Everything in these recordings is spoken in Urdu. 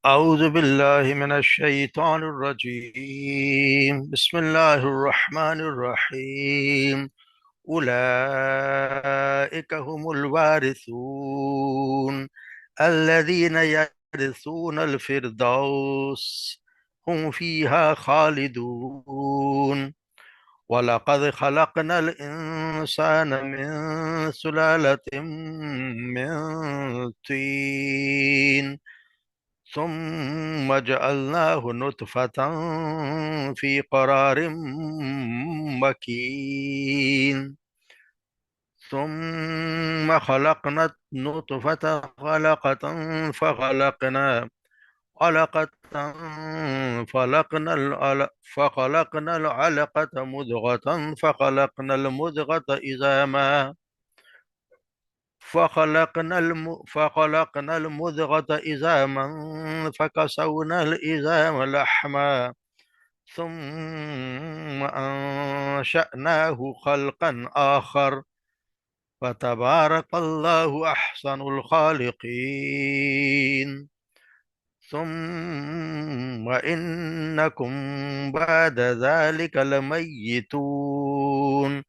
أعوذ بالله من الشيطان الرجيم بسم الله الرحمن الرحيم أولئك هم الوارثون الذين يرثون الفردوس هم فيها خالدون ولقد خلقنا الإنسان من سلالة من طين ثم جعلناه نطفة في قرار مكين ثم خلقنا النطفة علقة فخلقنا علقة فخلقنا العلقة مضغة فخلقنا المضغة إزاما فخلقنا المضغة إزاما فكسونا الإزام لحما ثم أنشأناه خلقا آخر فتبارك الله أحسن الخالقين ثم إنكم بعد ذلك لميتون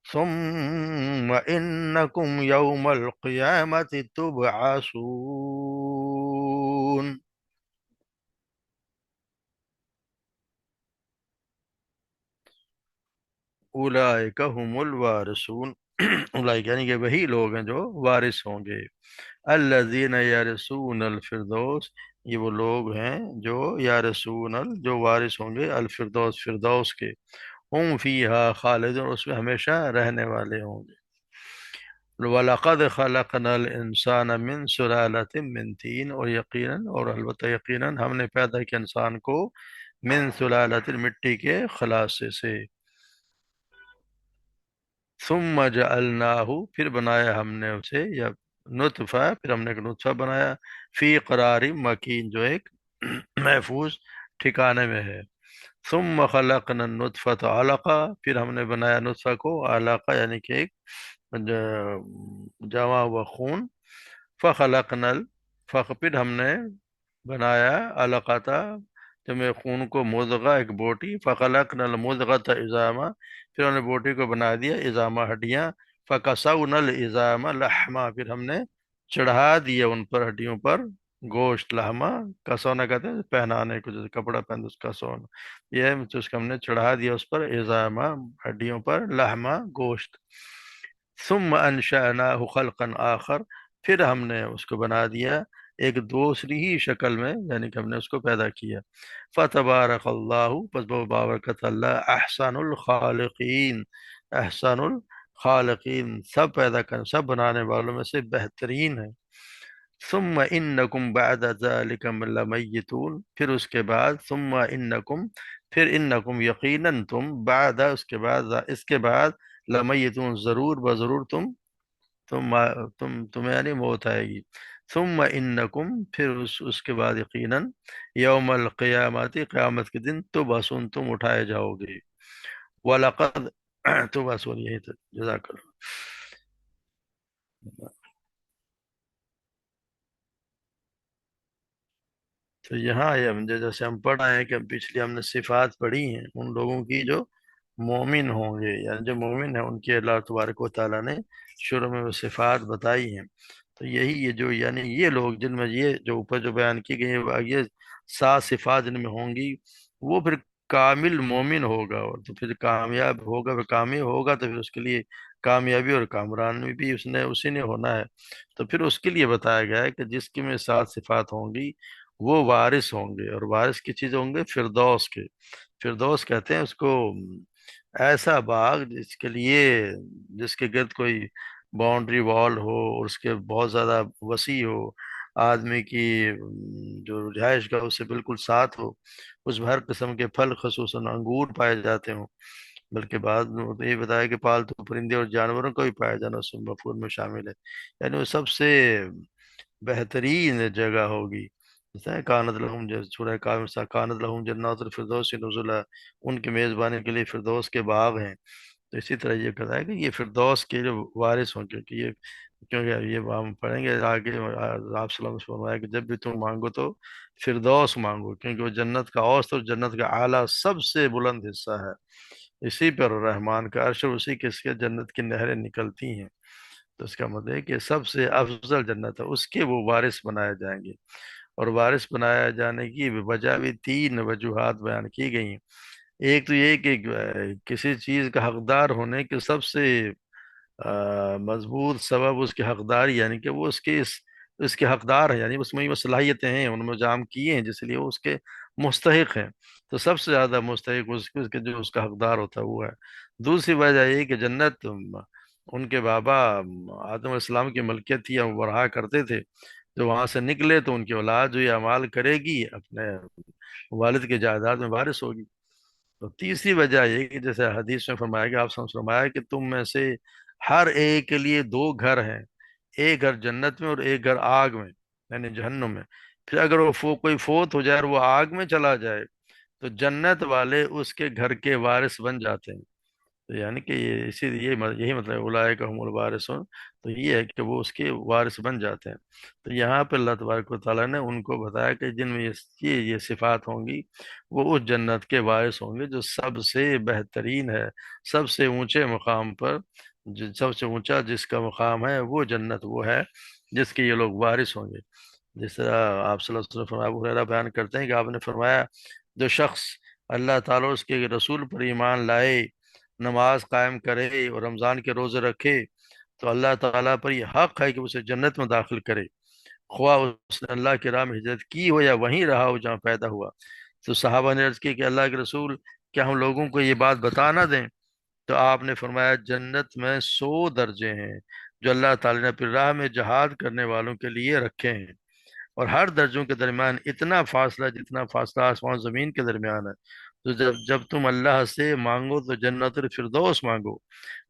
ثم إنكم يوم القيامة تبعثون. اولئک هم الوارثون اولئک یعنی کہ وہی لوگ ہیں جو وارث ہوں گے. الذین یرثون الفردوس، یہ وہ لوگ ہیں جو یارثون جو وارث ہوں گے الفردوس فردوس کے. ہم فیہا خالدون، اس میں ہمیشہ رہنے والے ہوں گے. وَلَقَدْ خَلَقْنَا الْإِنسَانَ مِنْ سُلَالَةٍ مِّن طِينٍ، اور یقیناً اور البتہ یقیناً ہم نے پیدا کیا انسان کو من سلالۃ مٹی کے خلاصے سے. ثم جعلناہ، پھر بنایا ہم نے اسے، یا نطفہ، پھر ہم نے ایک نطفہ بنایا، فی قرار مکین، جو ایک محفوظ ٹھکانے میں ہے. ثم خلقنا النطفة علقہ، پھر ہم نے بنایا نطفہ کو علقہ یعنی کہ ایک جمع ہوا خون. فخلقنا پھر ہم نے بنایا علقہ تھا جمع خون کو مضغہ ایک بوٹی. فخلقنا المضغۃ عظاما، پھر ہم نے بوٹی کو بنا دیا عظامہ ہڈیاں. فکسونا العظام لحما، پھر ہم نے چڑھا دیا ان پر ہڈیوں پر گوشت. لحما کسونا کہتے ہیں پہنانے کو، جیسے کپڑا پہنتے اس کا سونا، یہ ہے تو اس کو ہم نے چڑھا دیا اس پر عظامہ ہڈیوں پر، لحما گوشت. ثم انشأناه خلقا آخر، پھر ہم نے اس کو بنا دیا ایک دوسری ہی شکل میں، یعنی کہ ہم نے اس کو پیدا کیا. فتبارک اللہ، پس بابرکت اللہ، احسن الخالقین، احسن الخالقین، سب پیدا کر سب بنانے والوں میں سے بہترین ہے. ثم انکم بعد ذلک لمیتون، پھر اس کے بعد، ثم انکم، پھر انکم یقیناً تم، بعد اس کے بعد لمیتون ضرور بضرور تمہیں یعنی موت آئے گی. ثم انکم، پھر اس کے بعد یقیناً، یوم القیامت، قیامت کے دن، تبعثون، تم اٹھائے جاؤ گے. وَلَقَدْ تبعثون، یہی تو جزاک اللہ. تو یہاں یہ جیسے ہم پڑھ رہے ہیں کہ پچھلی ہم نے صفات پڑھی ہیں ان لوگوں کی جو مومن ہوں گے، یعنی جو مومن ہیں ان کے اللہ تبارک و تعالیٰ نے شروع میں وہ صفات بتائی ہیں. تو یہی یہ جو یعنی یہ لوگ جن میں یہ جو اوپر جو بیان کی گئی ہیں، یہ 7 صفات جن میں ہوں گی، وہ پھر کامل مومن ہوگا، اور تو پھر کامیاب ہوگا، پھر کامیاب ہوگا تو پھر اس کے لیے کامیابی اور کامرانی بھی اسی نے ہونا ہے. تو پھر اس کے لیے بتایا گیا ہے کہ جس کی میں 7 صفات ہوں گی وہ وارث ہوں گے. اور وارث کی چیز ہوں گے فردوس کے. فردوس کہتے ہیں اس کو ایسا باغ جس کے گرد کوئی باؤنڈری وال ہو، اور اس کے بہت زیادہ وسیع ہو، آدمی کی جو رہائش گاہ اس سے بالکل ساتھ ہو، اس میں ہر قسم کے پھل خصوصاً انگور پائے جاتے ہوں. بلکہ بعد میں یہ بتایا کہ پالتو پرندے اور جانوروں کو بھی پایا جانا اس میں مفہوم میں شامل ہے. یعنی وہ سب سے بہترین جگہ ہوگی. جیسا ہے کانت لہم، جو سورہ کاف میں کانت لہم جنات الفردوس نزلا، ان کی میزبانی کے لیے فردوس کے باغ ہیں. تو اسی طرح یہ کہتا ہے کہ یہ فردوس کے جو وارث ہوں، کیونکہ یہ کیونکہ یہ ہم پڑھیں گے آگے، آپ صلی اللہ علیہ وسلم نے فرمایا کہ جب بھی تم مانگو تو فردوس مانگو، کیونکہ وہ جنت کا اوسط اور جنت کا اعلیٰ سب سے بلند حصہ ہے، اسی پر رحمان کا عرش اور اسی کے اس کے جنت کی نہریں نکلتی ہیں۔ تو اس کا مطلب ہے کہ سب سے افضل جنت ہے، اس کے وہ وارث بنائے جائیں گے۔ اور وارث بنایا جانے کی وجہ بھی تین وجوہات بیان کی گئی ہیں۔ ایک تو یہ کہ کسی چیز کا حقدار ہونے کے سب سے مضبوط سبب اس کی حقداری، یعنی کہ وہ اس کے حقدار ہیں، یعنی اس میں وہ صلاحیتیں ہیں، ان میں جام کیے ہیں، جس لیے وہ اس کے مستحق ہیں۔ تو سب سے زیادہ مستحق اس کے جو اس کا حقدار ہوتا ہے وہ ہے۔ دوسری وجہ یہ کہ جنت ان کے بابا آدم علیہ السلام کی ملکیت تھی، وہ رہا کرتے تھے، جو وہاں سے نکلے تو ان کی اولاد جو یہ اعمال کرے گی اپنے والد کے جائیداد میں وارث ہوگی۔ تو تیسری وجہ یہ کہ جیسے حدیث میں فرمایا کہ آپ نے فرمایا کہ تم میں سے ہر ایک کے لیے دو گھر ہیں، ایک گھر جنت میں اور ایک گھر آگ میں، یعنی جہنم میں۔ پھر اگر وہ کوئی فوت ہو جائے اور وہ آگ میں چلا جائے تو جنت والے اس کے گھر کے وارث بن جاتے ہیں۔ تو یعنی کہ یہ اسی یہی مطلب ہے اولئک هم الوارثون، تو یہ ہے کہ وہ اس کے وارث بن جاتے ہیں۔ تو یہاں پہ اللہ تبارک و تعالیٰ نے ان کو بتایا کہ جن میں یہ صفات ہوں گی وہ اس جنت کے وارث ہوں گے جو سب سے بہترین ہے، سب سے اونچے مقام پر، سب سے اونچا جس کا مقام ہے وہ جنت وہ ہے جس کے یہ لوگ وارث ہوں گے۔ جس طرح آپ صلی اللہ علیہ وسلم فرمایا، ابو ہریرہ بیان کرتے ہیں کہ آپ نے فرمایا جو شخص اللہ تعالیٰ اس کے رسول پر ایمان لائے، نماز قائم کرے اور رمضان کے روزے رکھے، تو اللہ تعالیٰ پر یہ حق ہے کہ اسے جنت میں داخل کرے، خواہ اس نے اللہ کی راہ میں ہجرت کی ہو یا وہیں رہا ہو جہاں پیدا ہوا۔ تو صحابہ نے عرض کی کہ اللہ کے رسول، کیا ہم لوگوں کو یہ بات بتا نہ دیں؟ تو آپ نے فرمایا جنت میں 100 درجے ہیں جو اللہ تعالیٰ نے اپنی راہ میں جہاد کرنے والوں کے لیے رکھے ہیں، اور ہر درجوں کے درمیان اتنا فاصلہ جتنا فاصلہ آسمان و زمین کے درمیان ہے۔ تو جب تم اللہ سے مانگو تو جنت الفردوس مانگو،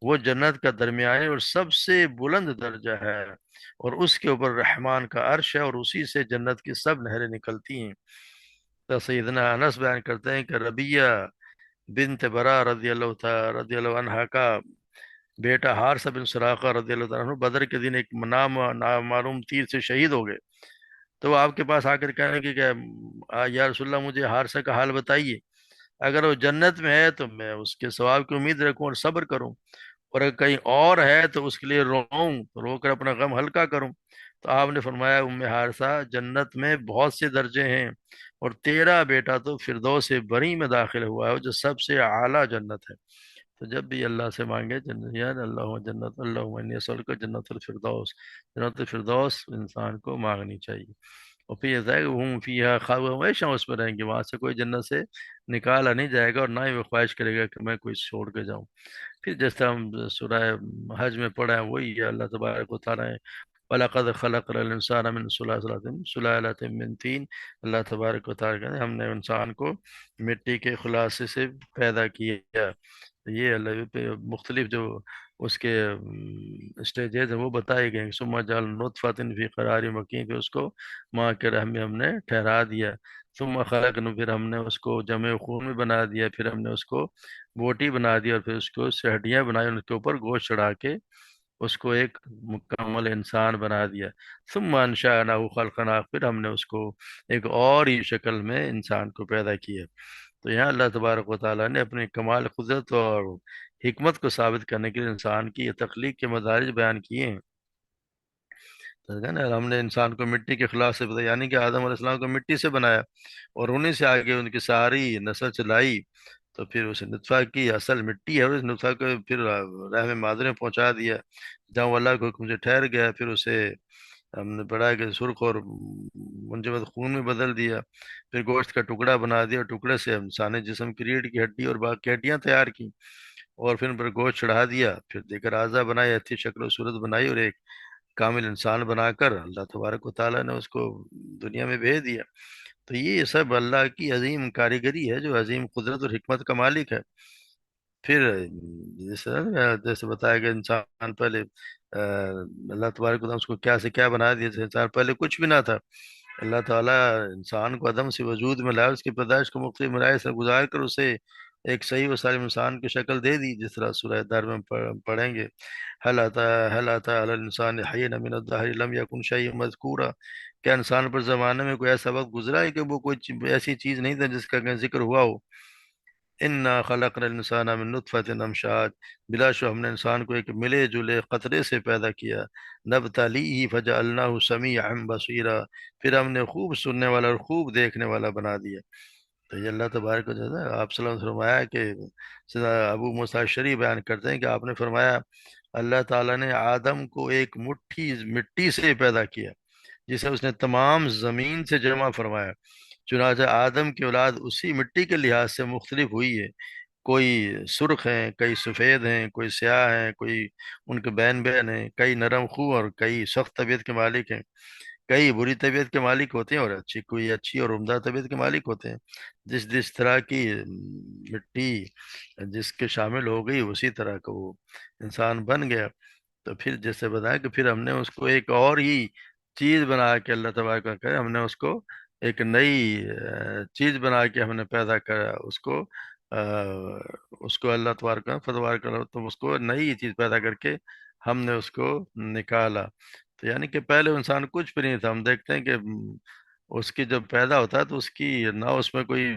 وہ جنت کا درمیانی اور سب سے بلند درجہ ہے، اور اس کے اوپر رحمان کا عرش ہے، اور اسی سے جنت کی سب نہریں نکلتی ہیں۔ تو سیدنا انس بیان کرتے ہیں کہ ربیہ بنت برا رضی اللہ عنہ کا بیٹا حارثہ بن سراقہ رضی اللہ عنہ بدر کے دن ایک نامعلوم تیر سے شہید ہو گئے۔ تو وہ آپ کے پاس آ کر کہنے کہ یا رسول اللہ مجھے حارثہ کا حال بتائیے، اگر وہ جنت میں ہے تو میں اس کے ثواب کی امید رکھوں اور صبر کروں، اور اگر کہیں اور ہے تو اس کے لیے رو کر اپنا غم ہلکا کروں۔ تو آپ نے فرمایا ام حارثہ، جنت میں بہت سے درجے ہیں، اور تیرا بیٹا تو فردوس بری میں داخل ہوا ہے جو سب سے اعلیٰ جنت ہے۔ تو جب بھی اللہ سے مانگے جنت، یا اللہ جنت، اللہ انی اسألک جنت الفردوس، جنت الفردوس انسان کو مانگنی چاہیے۔ اور پھر یہ ہے کہ ہم فیہا خالدون، ہمیشہ اس میں رہیں گے، وہاں سے کوئی جنت سے نکالا نہیں جائے گا، اور نہ ہی وہ خواہش کرے گا کہ میں کوئی چھوڑ کے جاؤں۔ پھر جس طرح ہم سورہ حج میں پڑھا ہے وہی ہے، اللہ تبارک و تعالیٰ ہے وَلَقَدْ خَلَقْنَا الْإِنسَانَ مِنْ سُلَالَةٍ مِنْ طِينٍ، اللہ تبارک و تعالیٰ کہتے ہیں ہم نے انسان کو مٹی کے خلاصے سے پیدا کیا۔ یہ اللہ پہ مختلف جو اس کے اسٹیجز ہیں وہ بتائے گئے ہیں۔ ثم جعل نطفۃ فی قرار مکین، پھر اس کو ماں کے رحم میں ہم نے ٹھہرا دیا۔ ثم خلقنا، پھر ہم نے اس کو جمع خون میں بنا دیا، پھر ہم نے اس کو بوٹی بنا دی، اور پھر اس کو سے ہڈیاں بنائی، ان کے اوپر گوشت چڑھا کے اس کو ایک مکمل انسان بنا دیا۔ ثم انشأناه خلقا آخر، پھر ہم نے اس کو ایک اور ہی شکل میں انسان کو پیدا کیا۔ تو یہاں اللہ تبارک و تعالیٰ نے اپنی کمال قدرت اور حکمت کو ثابت کرنے کے لیے انسان کی یہ تخلیق کے مدارج بیان کیے ہیں۔ تو ہے نا، ہم نے انسان کو مٹی کے خلاف سے بتایا، یعنی کہ آدم علیہ السلام کو مٹی سے بنایا، اور انہیں سے آگے ان کی ساری نسل چلائی، تو پھر اسے نطفہ کی اصل مٹی ہے، اور اس نطفہ کو پھر رحم مادر میں پہنچا دیا، جہاں وہ اللہ کے حکم سے ٹھہر گیا، پھر اسے ہم نے پڑھا کہ سرخ اور منجمد خون میں بدل دیا، پھر گوشت کا ٹکڑا بنا دیا، اور ٹکڑے سے انسانی جسم کی ریڑھ کی ہڈی اور باقی ہڈیاں تیار کی، اور پھر ان پر گوشت چڑھا دیا، پھر دیگر اعضا بنائی، اچھی شکل و صورت بنائی، اور ایک کامل انسان بنا کر اللہ تبارک و تعالیٰ نے اس کو دنیا میں بھیج دیا۔ تو یہ سب اللہ کی عظیم کاریگری ہے جو عظیم قدرت اور حکمت کا مالک ہے۔ پھر جیسے بتایا کہ انسان پہلے اللہ تبارک و تعالیٰ اس کو کیا سے کیا بنا دیا، جیسے انسان پہلے کچھ بھی نہ تھا، اللہ تعالیٰ انسان کو عدم سے وجود میں لایا، اس کی پیدائش کو مختلف مراحل سے گزار کر اسے ایک صحیح و سالم انسان کی شکل دے دی، جس طرح سورہ در میں پڑھیں گے، هل أتى على الإنسان حين من الدهر لم يكن شيئا مذكورا، کیا انسان پر زمانے میں کوئی ایسا وقت گزرا ہے کہ وہ کوئی ایسی چیز نہیں تھا جس کا کہیں ذکر ہوا ہو؟ انا خلقنا الانسان من نطفة امشاج، بلا شبہ ہم نے انسان کو ایک ملے جلے قطرے سے پیدا کیا، نبتلیہ فجعلناہ سمیعا بصیرا، پھر ہم نے خوب سننے والا اور خوب دیکھنے والا بنا دیا۔ تو یہ اللہ تبارک و تعالیٰ آپ صلی اللہ علیہ وسلم نے فرمایا کہ سیدنا ابو موسیٰ الشری بیان کرتے ہیں کہ آپ نے فرمایا اللہ تعالیٰ نے آدم کو ایک مٹھی مٹی سے پیدا کیا، جسے اس نے تمام زمین سے جمع فرمایا، چنانچہ آدم کی اولاد اسی مٹی کے لحاظ سے مختلف ہوئی ہے، کوئی سرخ ہیں، کئی سفید ہیں، کوئی سیاہ ہیں، کوئی ان کے بین بین ہیں، کئی نرم خو اور کئی سخت طبیعت کے مالک ہیں، کئی بری طبیعت کے مالک ہوتے ہیں اور کوئی اچھی اور عمدہ طبیعت کے مالک ہوتے ہیں، جس جس طرح کی مٹی جس کے شامل ہو گئی اسی طرح کا وہ انسان بن گیا۔ تو پھر جیسے بتایا کہ پھر ہم نے اس کو ایک اور ہی چیز بنا کے اللہ تبارک و تعالیٰ ہم نے اس کو ایک نئی چیز بنا کے ہم نے پیدا کرا اس کو اللہ تبارک فتوار کرا، تو اس کو نئی چیز پیدا کر کے ہم نے اس کو نکالا۔ تو یعنی کہ پہلے انسان کچھ بھی نہیں تھا، ہم دیکھتے ہیں کہ اس کی جب پیدا ہوتا ہے تو اس کی نہ اس میں کوئی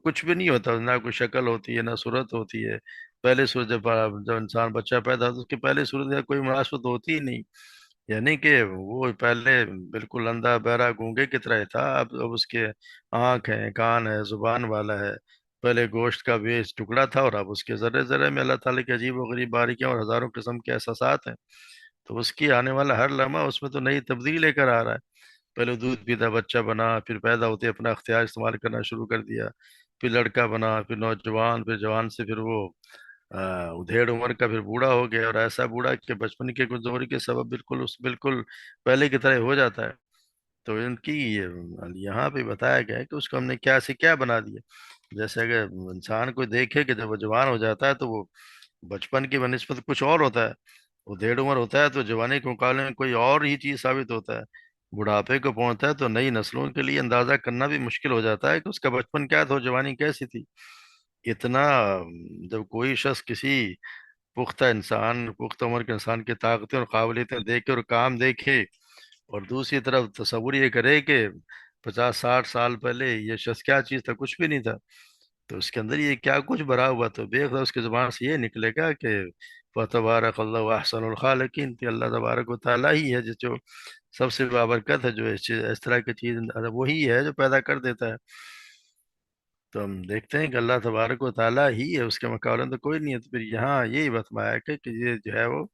کچھ بھی نہیں ہوتا، نہ کوئی شکل ہوتی ہے نہ صورت ہوتی ہے۔ پہلے صورت جب انسان بچہ پیدا ہوتا ہے اس کی پہلے صورت یا کوئی مناسبت ہوتی ہی نہیں، یعنی کہ وہ پہلے بالکل اندھا بہرا گونگے کی طرح ہی تھا، اب اس کے آنکھ ہیں، کان ہے، زبان والا ہے، پہلے گوشت کا بھی ٹکڑا تھا اور اب اس کے ذرے ذرے میں اللہ تعالیٰ کی عجیب و غریب باریکیاں اور ہزاروں قسم کے احساسات ہیں۔ تو اس کی آنے والا ہر لمحہ اس میں تو نئی تبدیلی لے کر آ رہا ہے۔ پہلے دودھ پیتا بچہ بنا، پھر پیدا ہوتے اپنا اختیار استعمال کرنا شروع کر دیا، پھر لڑکا بنا، پھر نوجوان، پھر جوان سے پھر وہ ادھیڑ عمر کا پھر بوڑھا ہو گیا، اور ایسا بوڑھا کہ بچپن کے کمزوری کے سبب بالکل پہلے کی طرح ہو جاتا ہے۔ تو ان کی یہاں پہ بتایا گیا ہے کہ اس کو ہم نے کیا سے کیا بنا دیا۔ جیسے اگر انسان کو دیکھے کہ جب وہ جوان ہو جاتا ہے تو وہ بچپن کی بنسبت کچھ اور ہوتا ہے، وہ ڈیڑھ عمر ہوتا ہے تو جوانی کے مقابلے میں کوئی اور ہی چیز ثابت ہوتا ہے، بڑھاپے کو پہنچتا ہے تو نئی نسلوں کے لیے اندازہ کرنا بھی مشکل ہو جاتا ہے کہ اس کا بچپن کیا تھا اور جوانی کیسی تھی۔ اتنا جب کوئی شخص کسی پختہ انسان، پختہ عمر کے انسان کی طاقتیں اور قابلیتیں دیکھے اور کام دیکھے، اور دوسری طرف تصور یہ کرے کہ 50 60 سال پہلے یہ شخص کیا چیز تھا، کچھ بھی نہیں تھا، تو اس کے اندر یہ کیا کچھ بھرا ہوا، تو بے خدا اس کی زبان سے یہ نکلے گا کہ فتبارک اللہ احسن الخالقین، کہ اللہ تبارک و تعالیٰ ہی ہے جو سب سے بابرکت ہے، جو اس طرح کی چیز وہی ہے جو پیدا کر دیتا ہے۔ تو ہم دیکھتے ہیں کہ اللہ تبارک و تعالیٰ ہی ہے، اس کے مقابلے میں تو کوئی نہیں ہے۔ تو پھر یہاں یہی بتمایا کہ یہ جو ہے وہ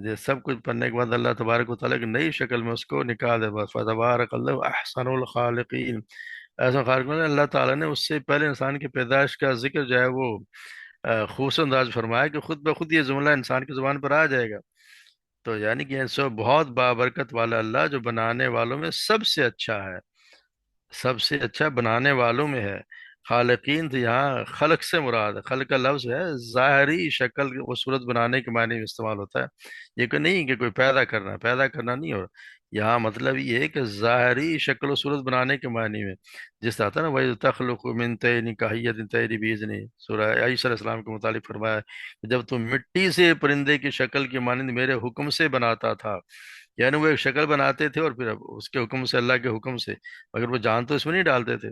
یہ سب کچھ پڑھنے کے بعد اللہ تبارک و تعالیٰ کی نئی شکل میں اس کو نکال دے، بس فتبارک اللہ احسن الخالقین۔ ایسا خالق میں اللہ تعالیٰ نے اس سے پہلے انسان کی پیدائش کا ذکر جو ہے وہ خوبصورت انداز فرمایا کہ خود بخود یہ جملہ انسان کی زبان پر آ جائے گا۔ تو یعنی کہ سو بہت بابرکت والا اللہ جو بنانے والوں میں سب سے اچھا ہے، سب سے اچھا بنانے والوں میں ہے۔ خالقین تو یہاں خلق سے مراد ہے، خلق کا لفظ ہے ظاہری شکل و صورت بنانے کے معنی میں استعمال ہوتا ہے، یہ کہ نہیں کہ کوئی پیدا کرنا، پیدا کرنا نہیں ہو یہاں مطلب یہ ہے کہ ظاہری شکل و صورت بنانے کے معنی میں، جس طرح تھا نا وَإِذْ تَخْلُقُ مِن طَيْرٍ كَهَيْئَةِ الطَّيْرِ بِإِذْنِهِ، سورہ عیسیٰ علیہ السلام کے متعلق فرمایا کہ جب تم مٹی سے پرندے کی شکل کی مانند میرے حکم سے بناتا تھا، یعنی وہ ایک شکل بناتے تھے اور پھر اب اس کے حکم سے، اللہ کے حکم سے، مگر وہ جان تو اس میں نہیں ڈالتے تھے۔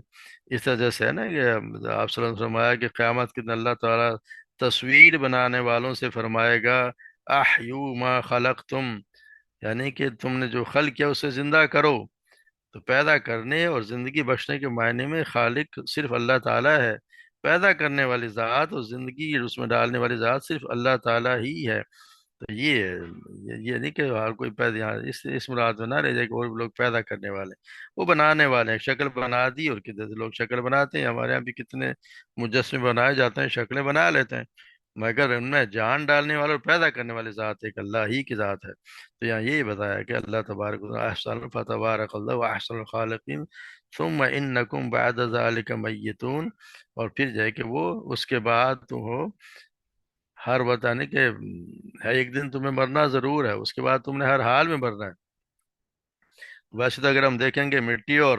اس طرح سے ہے نا کہ آپ صلی اللہ علیہ وسلم نے فرمایا کہ قیامت کے دن اللہ تعالیٰ تصویر بنانے والوں سے فرمائے گا احیو ما خلقتم، یعنی کہ تم نے جو خلق کیا اسے زندہ کرو۔ تو پیدا کرنے اور زندگی بخشنے کے معنی میں خالق صرف اللہ تعالیٰ ہے، پیدا کرنے والی ذات اور زندگی اس میں ڈالنے والی ذات صرف اللہ تعالیٰ ہی ہے۔ تو یہ نہیں کہ ہر کوئی پیدا یہاں اس مراد میں نہ رہ جائے کہ اور لوگ پیدا کرنے والے ہیں، وہ بنانے والے ہیں، شکل بنا دی، اور کتنے لوگ شکل بناتے ہیں، ہمارے یہاں بھی کتنے مجسمے بنائے جاتے ہیں، شکلیں بنا لیتے ہیں، مگر ان میں جان ڈالنے والے اور پیدا کرنے والی ذات ایک اللہ ہی کی ذات ہے۔ تو یہاں یہی بتایا کہ اللہ تبارک و تعالی احسن فتبارک اللہ و احسن الخالقین ثم انکم بعد ذلک میتون، اور پھر جائے کہ وہ اس کے بعد تم ہو ہر بتانے کہ ہے ایک دن تمہیں مرنا ضرور ہے، اس کے بعد تم نے ہر حال میں مرنا ہے۔ ویسے تو اگر ہم دیکھیں گے مٹی اور